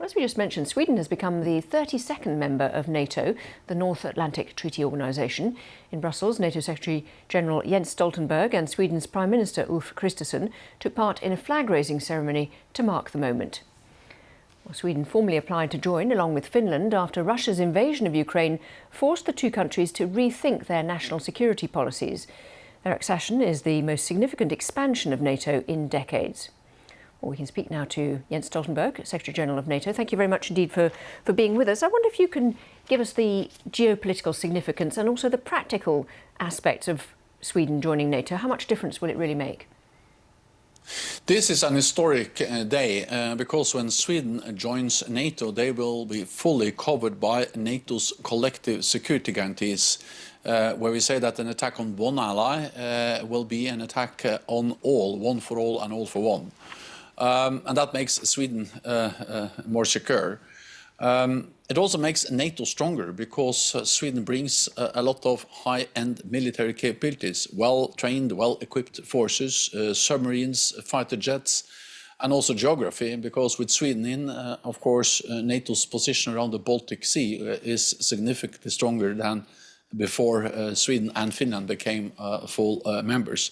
Well, as we just mentioned, Sweden has become the 32nd member of NATO, the North Atlantic Treaty Organisation. In Brussels, NATO Secretary-General Jens Stoltenberg and Sweden's Prime Minister Ulf Kristersson took part in a flag-raising ceremony to mark the moment. Well, Sweden formally applied to join along with Finland after Russia's invasion of Ukraine forced the two countries to rethink their national security policies. Their accession is the most significant expansion of NATO in decades. Well, we can speak now to Jens Stoltenberg, Secretary-General of NATO. Thank you very much indeed for being with us. I wonder if you can give us the geopolitical significance and also the practical aspects of Sweden joining NATO. How much difference will it really make? This is an historic day because when Sweden joins NATO, they will be fully covered by NATO's collective security guarantees, where we say that an attack on one ally will be an attack on all, one for all and all for one. And that makes Sweden more secure. It also makes NATO stronger because Sweden brings a lot of high-end military capabilities, well-trained, well-equipped forces, submarines, fighter jets, and also geography, because with Sweden in, of course, NATO's position around the Baltic Sea is significantly stronger than before Sweden and Finland became full members.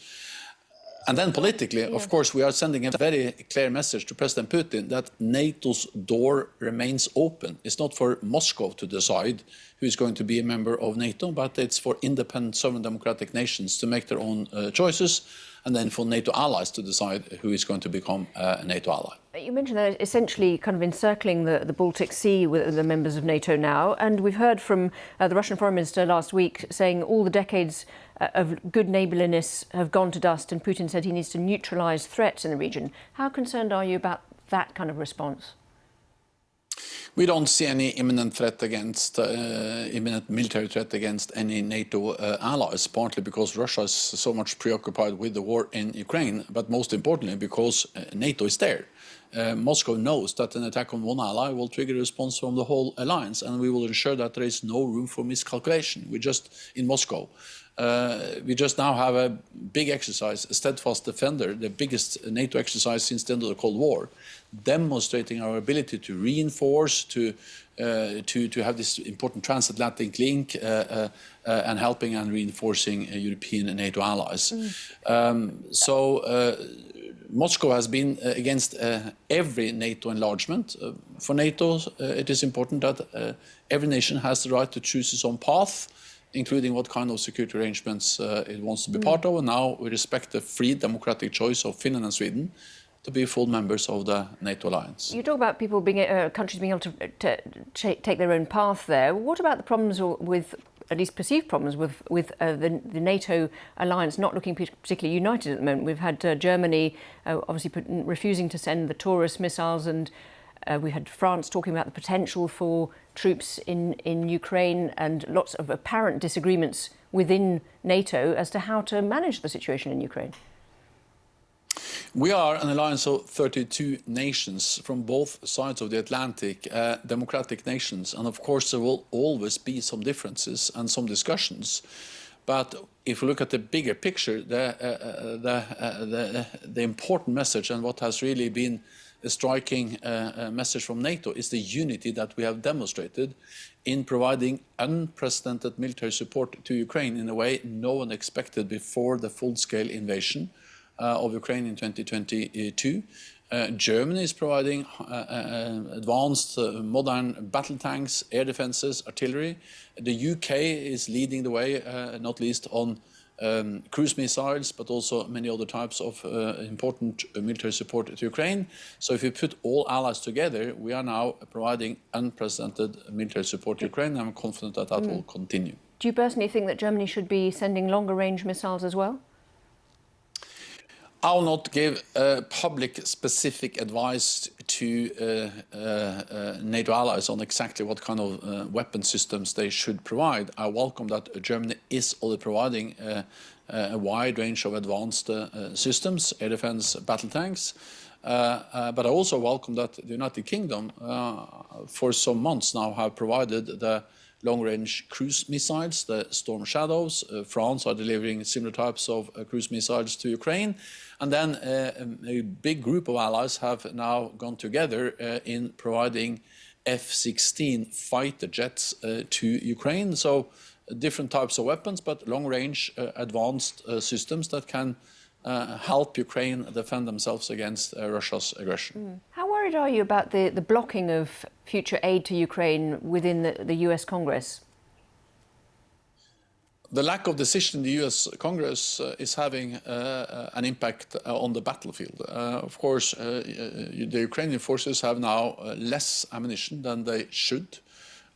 And then politically, of course, we are sending a very clear message to President Putin that NATO's door remains open. It's not for Moscow to decide who is going to be a member of NATO, but it's for independent sovereign democratic nations to make their own choices, and then for NATO allies to decide who is going to become a NATO ally. You mentioned that essentially kind of encircling the Baltic Sea with the members of NATO now, and we've heard from the Russian Foreign Minister last week saying all the decades of good neighbourliness have gone to dust, and Putin said he needs to neutralise threats in the region. How concerned are you about that kind of response? We don't see any imminent threat against, imminent military threat against any NATO allies, partly because Russia is so much preoccupied with the war in Ukraine, but most importantly because NATO is there. Moscow knows that an attack on one ally will trigger a response from the whole alliance, and we will ensure that there is no room for miscalculation. In Moscow, we just now have a big exercise, a steadfast defender, the biggest NATO exercise since the end of the Cold War, demonstrating our ability to reinforce, to have this important transatlantic link and helping and reinforcing European and NATO allies. Moscow has been against every NATO enlargement. For NATO, it is important that every nation has the right to choose its own path, including what kind of security arrangements it wants to be part of. And now we respect the free democratic choice of Finland and Sweden to be full members of the NATO alliance. You talk about people being, countries being able to take their own path there. What about the problems with, at least perceived problems with the NATO alliance not looking particularly united at the moment? We've had Germany obviously refusing to send the Taurus missiles, and we had France talking about the potential for troops in Ukraine, and lots of apparent disagreements within NATO as to how to manage the situation in Ukraine. We are an alliance of 32 nations from both sides of the Atlantic, democratic nations, and of course there will always be some differences and some discussions. But if we look at the bigger picture, the important message, and what has really been a striking message from NATO, is the unity that we have demonstrated in providing unprecedented military support to Ukraine in a way no one expected before the full-scale invasion of Ukraine in 2022. Germany is providing advanced modern battle tanks, air defences, artillery. The UK is leading the way, not least on cruise missiles, but also many other types of important military support to Ukraine. So if you put all allies together, we are now providing unprecedented military support to Ukraine, and I'm confident that that will continue. Do you personally think that Germany should be sending longer range missiles as well? I will not give public specific advice to NATO allies on exactly what kind of weapon systems they should provide. I welcome that Germany is already providing a wide range of advanced systems, air defense, battle tanks. But I also welcome that the United Kingdom for some months now have provided the long-range cruise missiles, the Storm Shadows. France are delivering similar types of cruise missiles to Ukraine. And then a big group of allies have now gone together in providing F-16 fighter jets to Ukraine. So different types of weapons, but long-range advanced systems that can help Ukraine defend themselves against Russia's aggression. How worried are you about the blocking of future aid to Ukraine within the US Congress? The lack of decision in the US Congress is having an impact on the battlefield. Of course, the Ukrainian forces have now less ammunition than they should,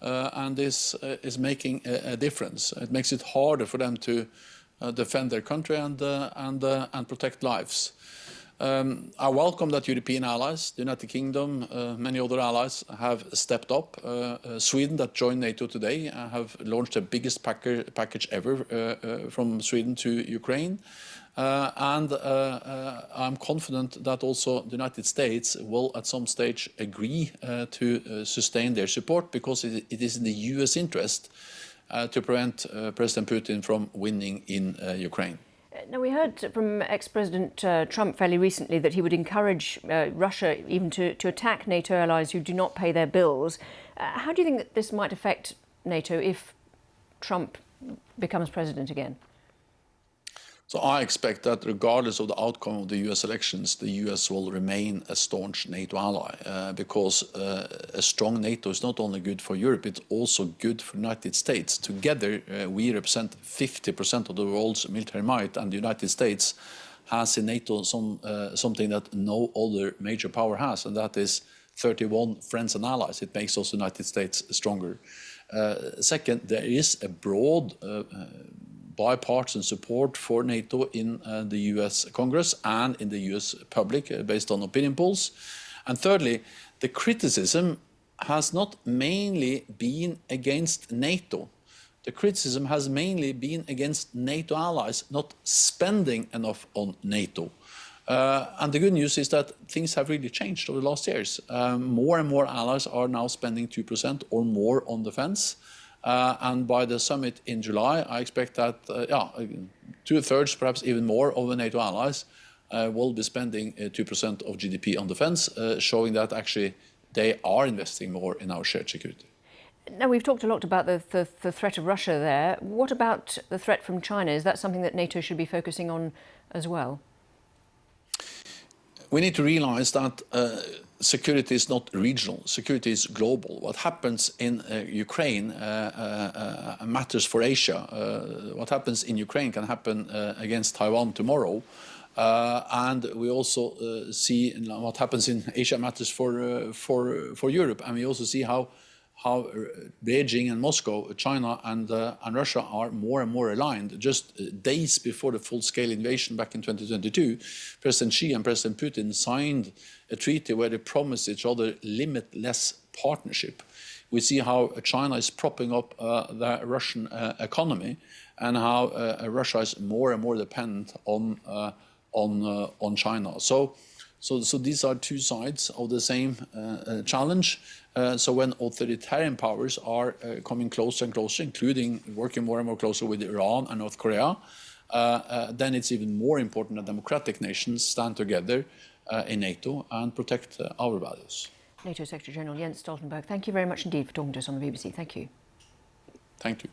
and this is making a difference. It makes it harder for them to defend their country and protect lives. I welcome that European allies, the United Kingdom, many other allies have stepped up. Sweden, that joined NATO today, have launched the biggest package ever from Sweden to Ukraine. And I'm confident that also the United States will at some stage agree to sustain their support, because it is in the US interest to prevent President Putin from winning in Ukraine. Now, we heard from ex-President Trump fairly recently that he would encourage Russia even to attack NATO allies who do not pay their bills. How do you think that this might affect NATO if Trump becomes president again? So I expect that regardless of the outcome of the US elections, the US will remain a staunch NATO ally, because a strong NATO is not only good for Europe, it's also good for the United States. Together, we represent 50% of the world's military might, and the United States has in NATO something that no other major power has, and that is 31 friends and allies. It makes also the United States stronger. Second, there is a broad bipartisan support for NATO in the US Congress and in the US public based on opinion polls. And thirdly, the criticism has not mainly been against NATO. The criticism has mainly been against NATO allies not spending enough on NATO. And the good news is that things have really changed over the last years. More and more allies are now spending 2% or more on defense. And by the summit in July, I expect that 2/3, perhaps even more, of the NATO allies will be spending 2% of GDP on defense, showing that actually they are investing more in our shared security. Now, we've talked a lot about the threat of Russia there. What about the threat from China? Is that something that NATO should be focusing on as well? We need to realize that security is not regional, security is global. What happens in Ukraine matters for Asia. What happens in Ukraine can happen against Taiwan tomorrow. And we also see what happens in Asia matters for Europe. And we also see how Beijing and Moscow, China and Russia are more and more aligned. Just days before the full-scale invasion back in 2022, President Xi and President Putin signed a treaty where they promised each other limitless partnership. We see how China is propping up the Russian economy, and how Russia is more and more dependent on China. So these are two sides of the same challenge. So when authoritarian powers are coming closer and closer, including working more and more closer with Iran and North Korea, then it's even more important that democratic nations stand together in NATO and protect our values. NATO Secretary General Jens Stoltenberg, thank you very much indeed for talking to us on the BBC. Thank you. Thank you.